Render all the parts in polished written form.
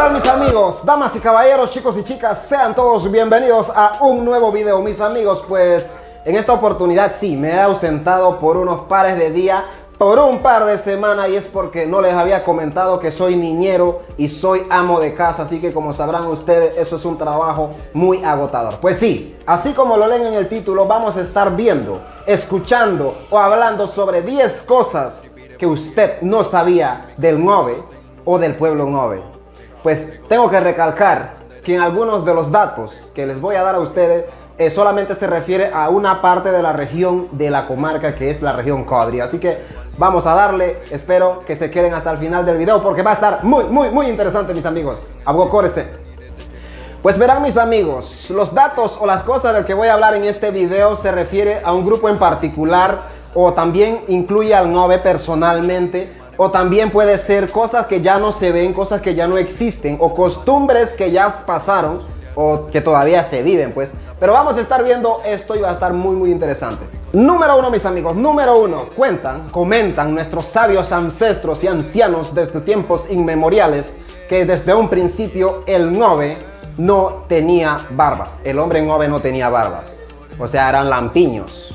tal mis amigos, damas y caballeros, chicos y chicas? Sean todos bienvenidos a un nuevo video. Mis amigos, pues en esta oportunidad sí, me he ausentado por unos pares de días, por un par de semanas, y es porque no les había comentado que soy niñero y soy amo de casa, así que como sabrán ustedes, eso es un trabajo muy agotador. Pues sí, así como lo leen en el título, vamos a estar viendo, escuchando o hablando sobre 10 cosas que usted no sabía del Ngove o del pueblo Ngove. Pues tengo que recalcar que en algunos de los datos que les voy a dar a ustedes solamente se refiere a una parte de la región de la comarca, que es la región Codri. Así que vamos a darle, espero que se queden hasta el final del video porque va a estar muy interesante, mis amigos. Abocórese. Pues verán, mis amigos, los datos o las cosas del que voy a hablar en este video se refiere a un grupo en particular, o también incluye al Ngove personalmente, o también puede ser cosas que ya no se ven, cosas que ya no existen, o costumbres que ya pasaron o que todavía se viven, pues. Pero vamos a estar viendo esto y va a estar muy interesante. Número 1, mis amigos, número 1. Comentan nuestros sabios ancestros y ancianos desde tiempos inmemoriales que desde un principio el Ngove no tenía barba. El hombre Ngove no tenía barbas, o sea, eran lampiños.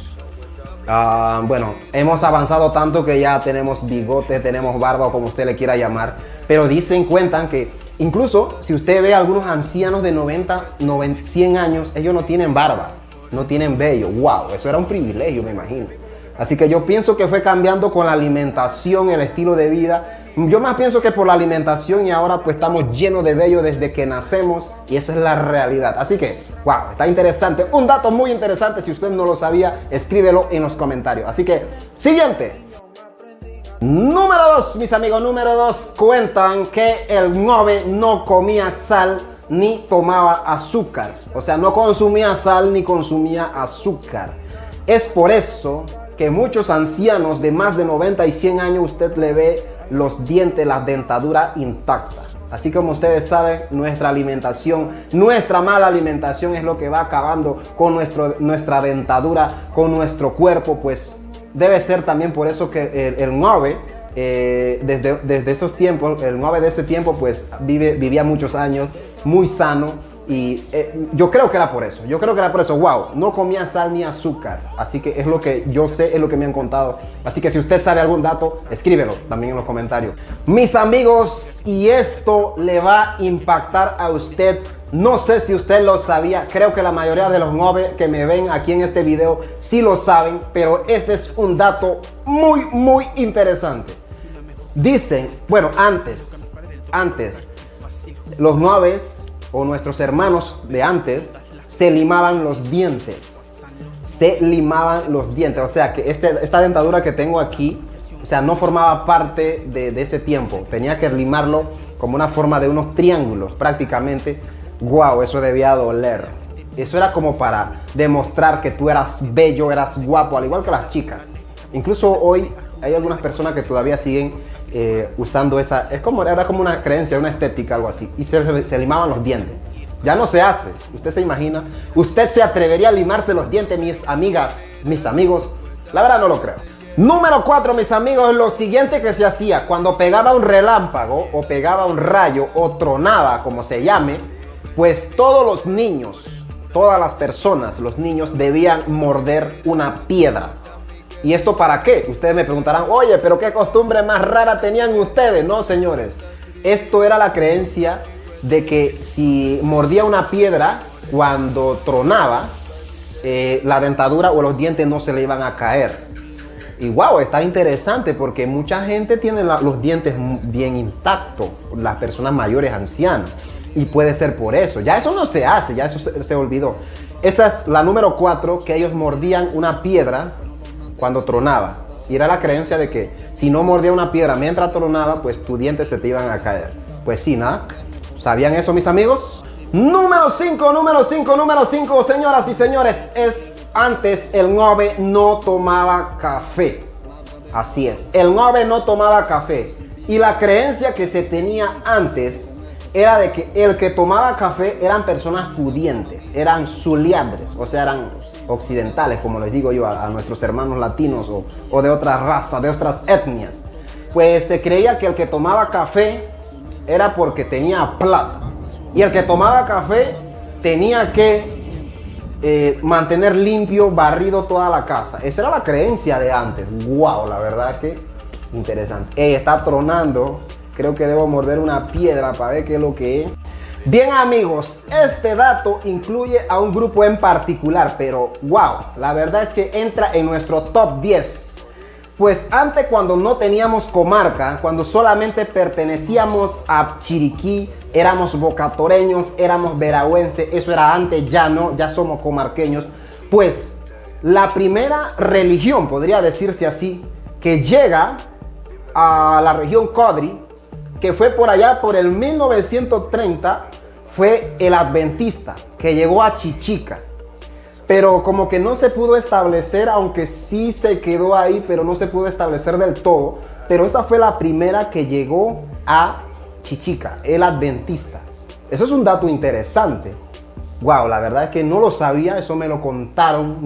Bueno, hemos avanzado tanto que ya tenemos bigote, tenemos barba o como usted le quiera llamar. Pero cuentan que incluso si usted ve a algunos ancianos de 100 años, ellos no tienen barba, no tienen vello. Wow, eso era un privilegio, me imagino. Así que yo pienso que fue cambiando con la alimentación, el estilo de vida. Yo más pienso que por la alimentación, y ahora pues estamos llenos de vello desde que nacemos, y esa es la realidad. Así que, wow, está interesante. Un dato muy interesante, si usted no lo sabía, escríbelo en los comentarios. Así que, siguiente. Número 2, mis amigos, número 2. Cuentan que el Ngove no comía sal ni tomaba azúcar. O sea, no consumía sal ni consumía azúcar. Es por eso que muchos ancianos de más de 90 y 100 años usted le ve los dientes, la dentadura intacta. Así como ustedes saben, nuestra alimentación, nuestra mala alimentación es lo que va acabando con nuestra dentadura, con nuestro cuerpo. Pues debe ser también por eso que el Ngove, desde esos tiempos, el Ngove de ese tiempo pues vivía muchos años, muy sano. Y yo creo que era por eso, wow, no comía sal ni azúcar. Así que es lo que yo sé, es lo que me han contado. Así que si usted sabe algún dato, escríbelo también en los comentarios. Mis amigos, y esto le va a impactar a usted. No sé si usted lo sabía, creo que la mayoría de los Ngove que me ven aquí en este video sí lo saben, pero este es un dato muy interesante. Dicen, bueno, antes los Ngoves o nuestros hermanos de antes se limaban los dientes. O sea que esta dentadura que tengo aquí, o sea, no formaba parte de ese tiempo. Tenía que limarlo como una forma de unos triángulos prácticamente. Wow, eso debía doler. Eso era como para demostrar que tú eras bello, eras guapo, al igual que las chicas. Incluso hoy hay algunas personas que todavía siguen usando esa, era como una creencia, una estética, algo así, y se limaban los dientes. Ya no se hace. Usted se imagina, usted se atrevería a limarse los dientes, mis amigas, mis amigos. La verdad no lo creo. Número 4, mis amigos, lo siguiente que se hacía cuando pegaba un relámpago o pegaba un rayo o tronaba, como se llame, pues todos los niños, todas las personas, los niños debían morder una piedra. ¿Y esto para qué? Ustedes me preguntarán, oye, pero ¿qué costumbre más rara tenían ustedes? No, señores. Esto era la creencia de que si mordía una piedra cuando tronaba, la dentadura o los dientes no se le iban a caer. Y wow, está interesante porque mucha gente tiene los dientes bien intactos, las personas mayores, ancianas. Y puede ser por eso. Ya eso no se hace, ya eso se olvidó. Esta es la número 4, que ellos mordían una piedra cuando tronaba. Y era la creencia de que si no mordía una piedra mientras tronaba, pues tus dientes se te iban a caer. Pues sí, nada. ¿Sabían eso, mis amigos? Número 5, señoras y señores, antes el Ngove no tomaba café. Así es, el Ngove no tomaba café. Y la creencia que se tenía antes era de que el que tomaba café eran personas pudientes, eran zuliadres, o sea, eran occidentales, como les digo yo a nuestros hermanos latinos o de otras razas, de otras etnias. Pues se creía que el que tomaba café era porque tenía plata. Y el que tomaba café tenía que mantener limpio, barrido toda la casa. Esa era la creencia de antes. Wow, la verdad que interesante. Está tronando. Creo que debo morder una piedra para ver qué es lo que es. Bien, amigos, este dato incluye a un grupo en particular, pero wow, la verdad es que entra en nuestro top 10. Pues antes, cuando no teníamos comarca, cuando solamente pertenecíamos a Chiriquí, éramos bocatoreños, éramos veragüenses, eso era antes, ya no, ya somos comarqueños. Pues la primera religión, podría decirse así, que llega a la región Codri, que fue por allá por el 1930, fue el adventista, que llegó a Chichica. Pero como que no se pudo establecer, aunque sí se quedó ahí, pero no se pudo establecer del todo. Pero esa fue la primera que llegó a Chichica, el adventista. Eso es un dato interesante. Wow, la verdad es que no lo sabía, eso me lo contaron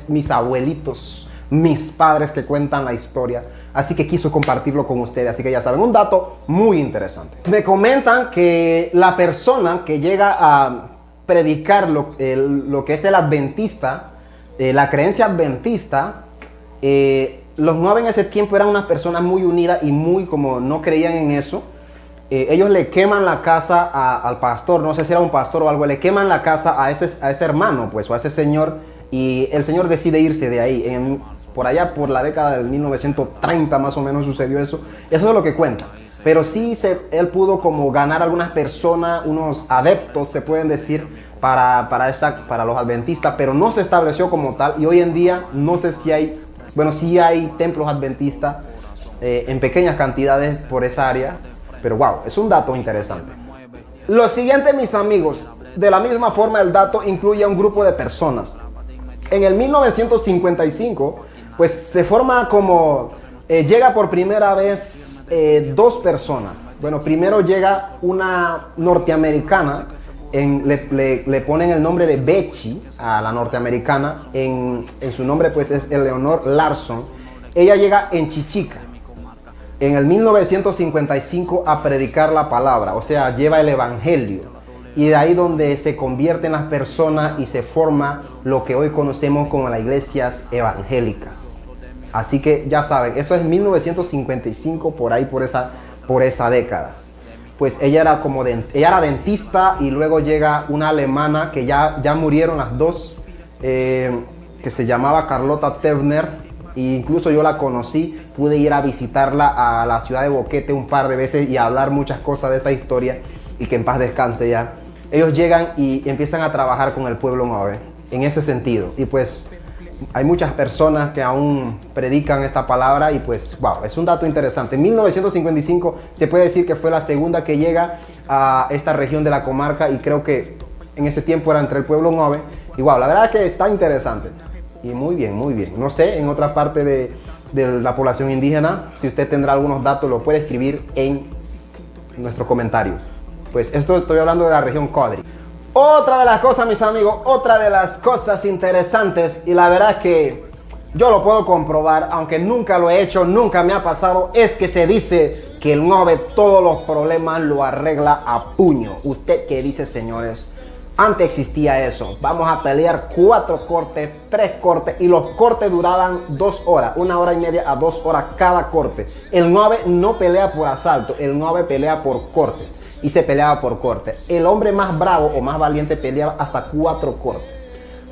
mis abuelitos, mis padres que cuentan la historia. Así que quiso compartirlo con ustedes, así que ya saben, un dato muy interesante. Me comentan que la persona que llega a predicar lo que es el adventista, la creencia adventista, los nueve en ese tiempo eran unas personas muy unidas y muy como no creían en eso. Ellos le queman la casa al pastor, no sé si era un pastor o algo, le queman la casa a ese hermano, pues, o a ese señor, y el señor decide irse de ahí. Por allá, por la década del 1930 más o menos sucedió eso. Eso es lo que cuenta. Pero sí él pudo como ganar algunas personas, unos adeptos, se pueden decir, para los adventistas, pero no se estableció como tal. Y hoy en día no sé si hay, bueno, sí hay templos adventistas en pequeñas cantidades por esa área. Pero wow, es un dato interesante. Lo siguiente, mis amigos, de la misma forma el dato incluye a un grupo de personas. En el 1955, pues se forma como, llega por primera vez dos personas. Bueno, primero llega una norteamericana, le ponen el nombre de Betty a la norteamericana, en su nombre pues es Eleanor Larson. Ella llega en Chichica, en el 1955 a predicar la palabra, o sea, lleva el evangelio. Y de ahí donde se convierten las personas y se forma lo que hoy conocemos como las iglesias evangélicas. Así que ya saben, eso es 1955, por ahí, por esa década. Pues ella era dentista y luego llega una alemana que ya murieron las dos, que se llamaba Carlota Tevner. E incluso yo la conocí, pude ir a visitarla a la ciudad de Boquete un par de veces y hablar muchas cosas de esta historia, y que en paz descanse ya. Ellos llegan y empiezan a trabajar con el pueblo Nove en ese sentido. Y pues hay muchas personas que aún predican esta palabra y pues wow, es un dato interesante. En 1955 se puede decir que fue la segunda que llega a esta región de la comarca, y creo que en ese tiempo era entre el pueblo Nove. Y wow, la verdad es que está interesante. Y muy bien, muy bien. No sé, en otra parte de la población indígena, si usted tendrá algunos datos, lo puede escribir en nuestros comentarios. Pues esto estoy hablando de la región Codri. Otra de las cosas, mis amigos, otra de las cosas interesantes, y la verdad es que yo lo puedo comprobar, aunque nunca lo he hecho, nunca me ha pasado, es que se dice que el Nove todos los problemas lo arregla a puño. ¿Usted qué dice, señores? Antes existía eso. Vamos a pelear 4 cortes, 3 cortes, y los cortes duraban 2 horas, 1 hora y media a 2 horas cada corte. El Nove no pelea por asalto, el Nove pelea por cortes. Y se peleaba por cortes. El hombre más bravo o más valiente peleaba hasta 4 cortes.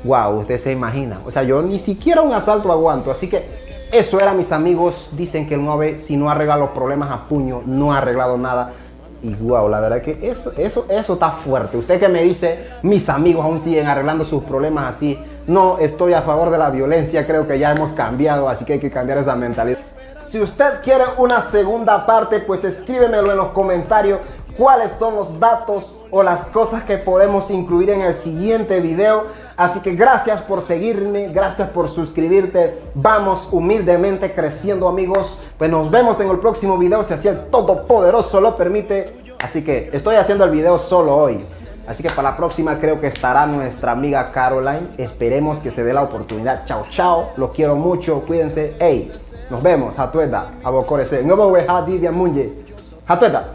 Wow, usted se imagina. O sea, yo ni siquiera un asalto aguanto. Así que eso era, mis amigos. Dicen que el Nove, si no arregla los problemas a puño, no ha arreglado nada. Y wow, la verdad que eso está fuerte. Usted que me dice, mis amigos aún siguen arreglando sus problemas así. No estoy a favor de la violencia. Creo que ya hemos cambiado, así que hay que cambiar esa mentalidad. Si usted quiere una segunda parte, pues escríbemelo en los comentarios. ¿Cuáles son los datos o las cosas que podemos incluir en el siguiente video? Así que gracias por seguirme, gracias por suscribirte. Vamos humildemente creciendo, amigos. Pues nos vemos en el próximo video, si así el Todopoderoso lo permite. Así que estoy haciendo el video solo hoy. Así que para la próxima creo que estará nuestra amiga Caroline. Esperemos que se dé la oportunidad. Chao, chao. Los quiero mucho. Cuídense. Hey, nos vemos. Hatueta. Abocorese. Nuevo Weja Divia Munye. Hatueta.